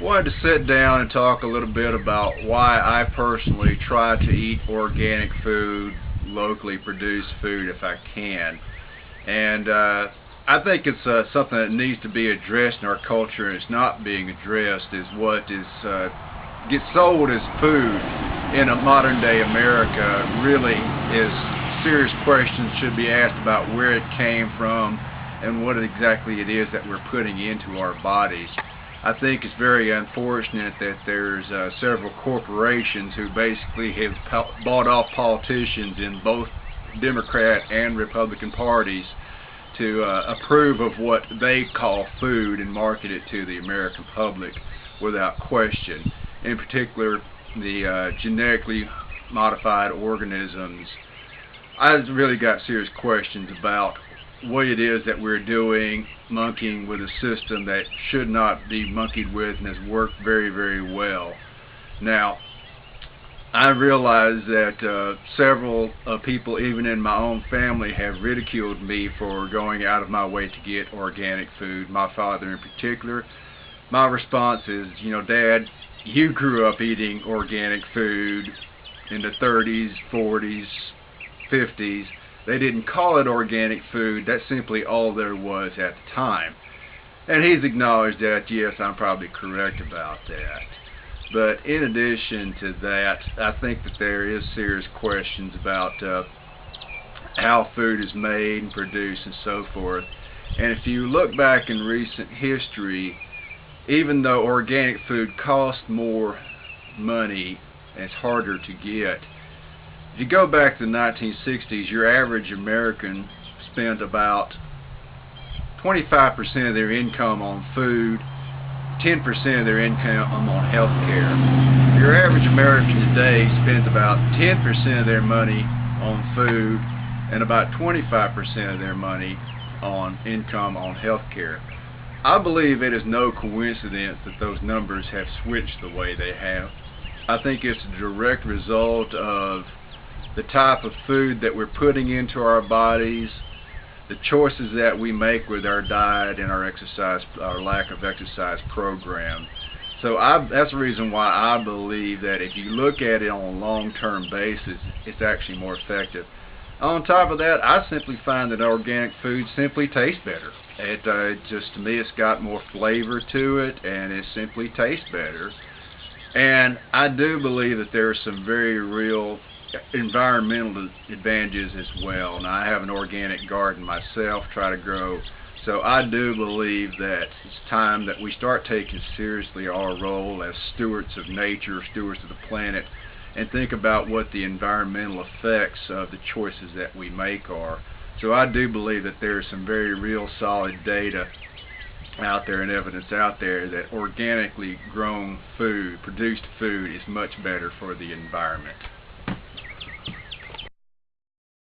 Wanted to sit down and talk a little bit about why I personally try to eat organic food, locally produced food if I can. And I think it's something that needs to be addressed in our culture, and it's not being addressed, is what is gets sold as food in a modern day America really is serious questions should be asked about where it came from and what exactly it is that we're putting into our bodies. I think it's very unfortunate that there's several corporations who basically have bought off politicians in both Democrat and Republican parties to approve of what they call food and market it to the American public without question. In particular, the genetically modified organisms. I've really got serious questions about what it is that we're doing, monkeying with a system that should not be monkeyed with and has worked very, very well. Now, I realize that several people, even in my own family, have ridiculed me for going out of my way to get organic food, my father in particular. My response is, Dad, you grew up eating organic food in the 30s, 40s, 50s. They didn't call it organic food. That's simply all there was at the time. And he's acknowledged that, yes, I'm probably correct about that. But in addition to that, I think that there is serious questions about how food is made and produced and so forth. And if you look back in recent history, even though organic food costs more money and it's harder to get, if you go back to the 1960s, your average American spent about 25% of their income on food, 10% of their income on health care. Your average American today spends about 10% of their money on food and about 25% of their money on income on health care. I believe it is no coincidence that those numbers have switched the way they have. I think it's a direct result of the type of food that we're putting into our bodies, the choices that we make with our diet and our exercise, our lack of exercise program. So that's the reason why I believe that if you look at it on a long-term basis, it's actually more effective. On top of that, I simply find that organic food simply tastes better. It just, to me, it's got more flavor to it, and it simply tastes better. And I do believe that there are some very real environmental advantages as well. And I have an organic garden myself, try to grow. So I do believe that it's time that we start taking seriously our role as stewards of nature, stewards of the planet, and think about what the environmental effects of the choices that we make are. So I do believe that there is some very real solid data out there and evidence out there that organically grown food, produced food, is much better for the environment.